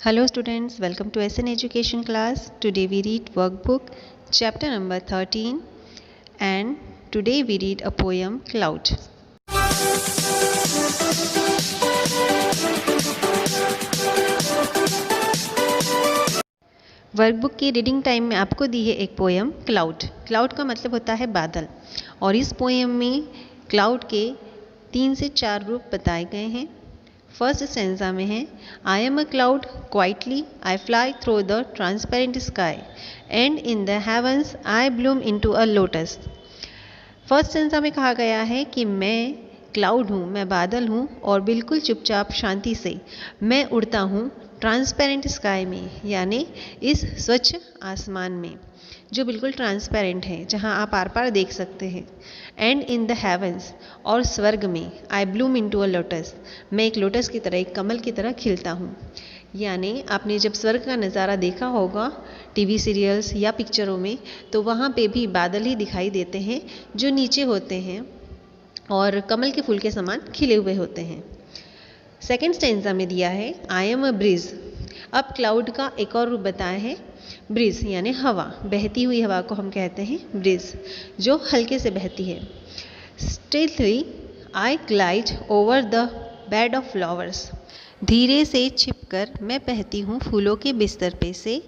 Hello students, welcome to SN Education class. Today we read workbook chapter number 13 and today we read a poem Cloud. Workbook की reading time में आपको दी है एक poem cloud. Cloud का मतलब होता है बादल और इस पोएम में क्लाउड के 3 से 4 रूप बताए गए हैं। फर्स्ट स्टेंजा में है I am a cloud quietly I fly through the transparent sky and in the heavens I bloom into a lotus. First stanza में कहा गया है कि मैं क्लाउड हूँ, मैं बादल हूँ और बिल्कुल चुपचाप शांति से मैं उड़ता हूँ ट्रांसपेरेंट स्काई में, यानी इस स्वच्छ आसमान में जो बिल्कुल ट्रांसपेरेंट है, जहाँ आप आर पार देख सकते हैं। एंड इन द हेवंस और स्वर्ग में आई ब्लूम इनटू अ लोटस, मैं एक लोटस की तरह, एक कमल की तरह खिलता हूँ। यानी आपने जब स्वर्ग का नज़ारा देखा होगा टीवी सीरियल्स या पिक्चरों में, तो वहाँ पे भी बादल ही दिखाई देते हैं जो नीचे होते हैं और कमल के फूल के समान खिले हुए होते हैं। सेकेंड स्टेंजा में दिया है आई एम अ ब्रिज। अब क्लाउड का एक और रूप बताया है ब्रिज, यानी हवा, बहती हुई हवा को हम कहते हैं ब्रिज, जो हल्के से बहती है। Stilly I glide over the bed of flowers, धीरे से छिपकर मैं बहती हूँ फूलों के बिस्तर पे से।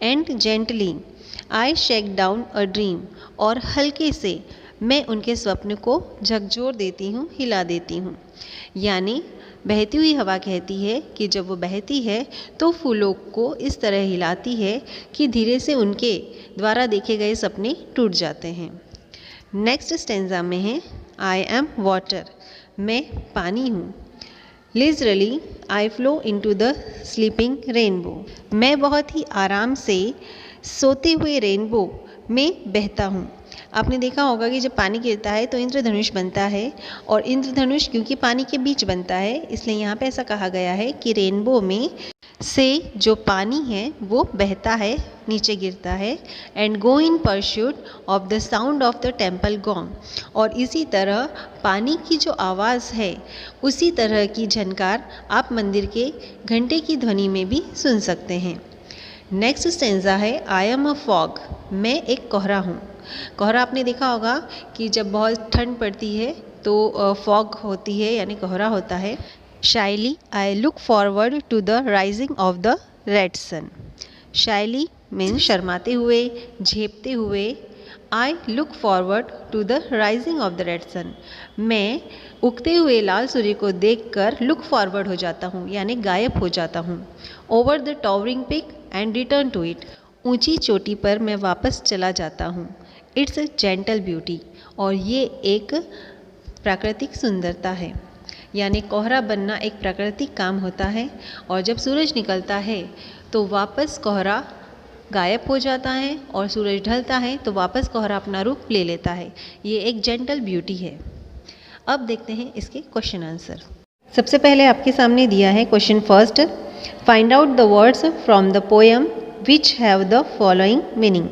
And gently I shake down a dream, और हल्के से मैं उनके स्वप्न को झकझोर देती हूँ, हिला देती हूँ। यानी बहती हुई हवा कहती है कि जब वो बहती है तो फूलों को इस तरह हिलाती है कि धीरे से उनके द्वारा देखे गए सपने टूट जाते हैं। नेक्स्ट स्टेंजा में है आई एम वाटर, मैं पानी हूँ। Leisurely I flow into the sleeping rainbow, मैं बहुत ही आराम से सोते हुए रेनबो में बहता हूँ। आपने देखा होगा कि जब पानी गिरता है तो इंद्रधनुष बनता है, और इंद्रधनुष क्योंकि पानी के बीच बनता है, इसलिए यहाँ पे ऐसा कहा गया है कि रेनबो में से जो पानी है वो बहता है, नीचे गिरता है। And go in pursuit of the sound of the temple gong, और इसी तरह पानी की जो आवाज़ है उसी तरह की झनकार आप मंदिर के घंटे की ध्वनि में भी सुन सकते हैं। नेक्स्ट स्टेंजा है आई एम अ फॉग, मैं एक कोहरा हूँ। कोहरा आपने देखा होगा कि जब बहुत ठंड पड़ती है तो फॉग होती है, यानी कोहरा होता है। Shyly I look forward to the rising of the red sun, shyly means शर्माते हुए, झेपते हुए। I look forward to the rising of the red sun, मैं उगते हुए लाल सूर्य को देखकर लुक फॉरवर्ड हो जाता हूँ, यानी गायब हो जाता हूँ। Over the towering peak and return to it, ऊंची चोटी पर मैं वापस चला जाता हूँ। इट्स अ जेंटल ब्यूटी, और ये एक प्राकृतिक सुंदरता है। यानी कोहरा बनना एक प्राकृतिक काम होता है, और जब सूरज निकलता है तो वापस कोहरा गायब हो जाता है, और सूरज ढलता है तो वापस कोहरा अपना रूप ले लेता है। ये एक जेंटल ब्यूटी है। अब देखते हैं इसके क्वेश्चन आंसर। सबसे पहले आपके सामने दिया है question first, find out the words from the poem which have the following meaning.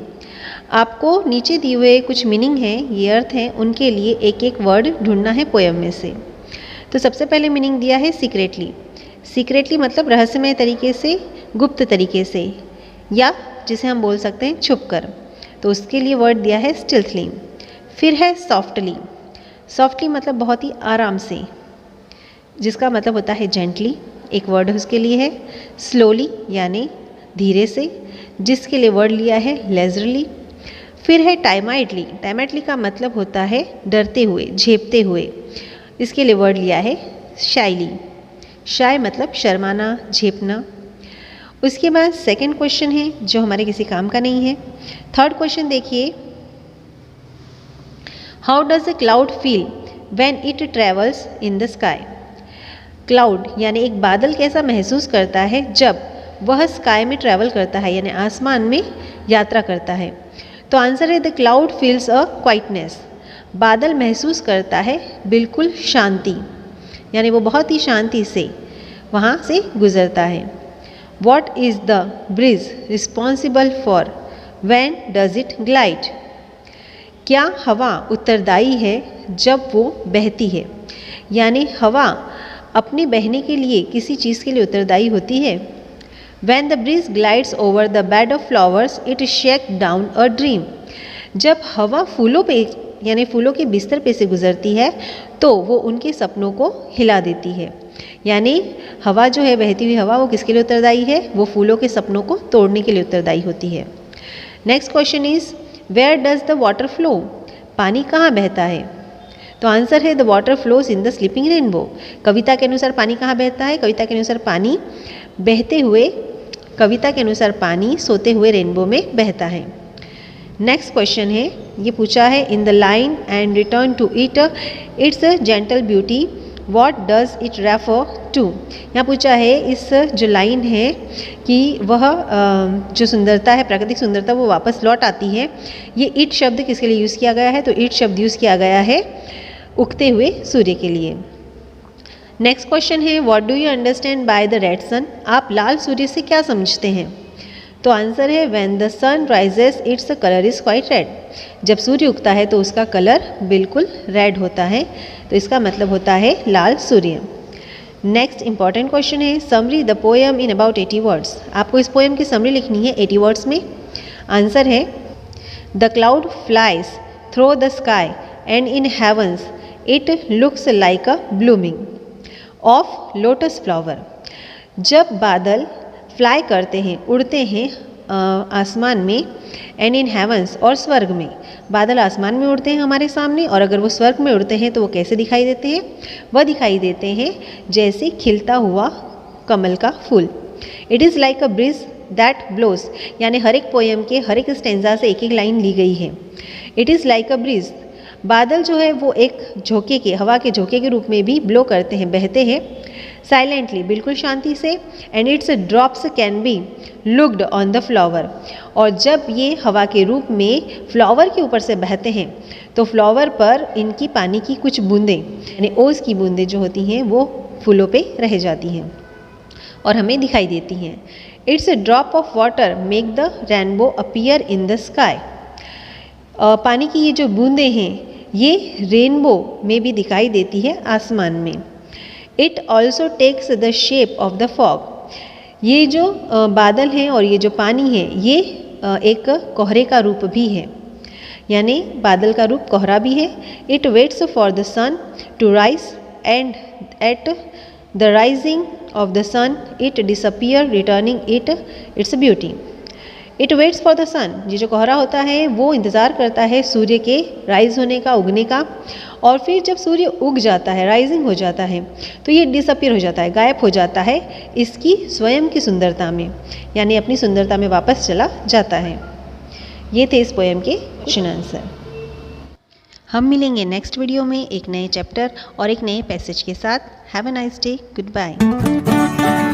आपको नीचे दिए हुए कुछ मीनिंग है, ये अर्थ है, उनके लिए एक एक वर्ड ढूंढना है पोएम में से। तो सबसे पहले मीनिंग दिया है सीक्रेटली। सीक्रेटली मतलब रहस्यमय तरीके से, गुप्त तरीके से, या जिसे हम बोल सकते हैं छुपकर, तो उसके लिए वर्ड दिया है स्टिल्थली। फिर है सॉफ्टली, सॉफ्टली मतलब बहुत ही आराम से, जिसका मतलब होता है जेंटली, एक वर्ड उसके लिए है। स्लोली यानी धीरे से, जिसके लिए वर्ड लिया है लेजरली। फिर है टाइमाइडली, टाइमाइडली का मतलब होता है डरते हुए, झेपते हुए, इसके लिए वर्ड लिया है शाइली। शाय मतलब शर्माना, झेपना। उसके बाद सेकंड क्वेश्चन है जो हमारे किसी काम का नहीं है। थर्ड क्वेश्चन देखिए, how does a cloud feel when it travels in the sky. Cloud यानी एक बादल कैसा महसूस करता है जब वह स्काई में ट्रैवल करता है, यानी आसमान में यात्रा करता है। तो आंसर है the cloud feels a quietness, बादल महसूस करता है बिल्कुल शांति, यानी वो बहुत ही शांति से वहाँ से गुजरता है। What is the bridge responsible for, when does it glide. क्या हवा उत्तरदायी है जब वो बहती है, यानी हवा अपने बहने के लिए किसी चीज़ के लिए उत्तरदायी होती है। When the breeze glides over the bed of flowers, it shakes down a dream. जब हवा फूलों पे यानी फूलों के बिस्तर पे से गुजरती है तो वो उनके सपनों को हिला देती है। यानी हवा जो है, बहती हुई हवा, वो किसके लिए उत्तरदायी है? वो फूलों के सपनों को तोड़ने के लिए उत्तरदायी होती है। Next question is where does the water flow? पानी कहाँ बहता है? तो आंसर है the water flows in the sleeping rainbow. कविता के अनुसार पानी कहाँ बहता है? कविता के अनुसार पानी बहते हुए, कविता के अनुसार पानी सोते हुए रेनबो में बहता है। नेक्स्ट क्वेश्चन है, ये पूछा है in the line and return to it its gentle beauty what does it refer to? यहाँ पूछा है इस जो लाइन है कि वह जो सुंदरता है, प्राकृतिक सुंदरता, वो वापस लौट आती है। ये इट शब्द किसके लिए यूज़ किया गया है? तो इट शब्द यूज़ किया गया है उगते हुए सूर्य के लिए। नेक्स्ट क्वेश्चन है what do you understand by the red sun? आप लाल सूर्य से क्या समझते हैं? तो आंसर है when the sun rises its colour is quite red. जब सूर्य उगता है तो उसका कलर बिल्कुल रेड होता है, तो इसका मतलब होता है लाल सूर्य। नेक्स्ट इंपॉर्टेंट क्वेश्चन है summary the poem in about 80 words. आपको इस पोएम की समरी लिखनी है 80 वर्ड्स में। आंसर है the cloud flies through the sky and in heavens it looks like a blooming of lotus flower. जब बादल फ्लाई करते हैं, उड़ते हैं आसमान में, एंड इन हेवंस और स्वर्ग में, बादल आसमान में उड़ते हैं हमारे सामने, और अगर वो स्वर्ग में उड़ते हैं तो वो कैसे दिखाई देते हैं? वह दिखाई देते हैं जैसे खिलता हुआ कमल का फूल। It is like a breeze that blows, यानी हर एक पोएम के हर एक स्टेंजा से एक एक लाइन ली गई है। It is like a bridge, बादल जो है वो एक झोंके के, हवा के झोंके के रूप में भी ब्लो करते हैं, बहते हैं साइलेंटली, बिल्कुल शांति से। And it's drops can be looked on the flower, और जब ये हवा के रूप में फ्लावर के ऊपर से बहते हैं तो फ्लावर पर इनकी पानी की कुछ बूंदें, यानी ओस की बूंदें जो होती हैं वो फूलों पे रह जाती हैं और हमें दिखाई देती हैं। It's a drop of water make the rainbow appear in the sky. पानी की ये जो बूंदें हैं ये रेनबो में भी दिखाई देती है आसमान में। It also takes the shape of the fog. ये जो बादल हैं और ये जो पानी है ये एक कोहरे का रूप भी है, यानी बादल का रूप कोहरा भी है। It waits for the sun to rise and at the rising of the sun it disappear returning its beauty. It waits for the sun, ये जो कोहरा होता है वो इंतज़ार करता है सूर्य के राइज होने का, उगने का, और फिर जब सूर्य उग जाता है, राइजिंग हो जाता है, तो ये डिसअपियर हो जाता है, गायब हो जाता है इसकी स्वयं की सुंदरता में, यानी अपनी सुंदरता में वापस चला जाता है। ये थे इस पोएम के क्वेश्चन आंसर। हम मिलेंगे नेक्स्ट वीडियो में एक नए चैप्टर और एक नए पैसेज के साथ। Have a nice day, good bye.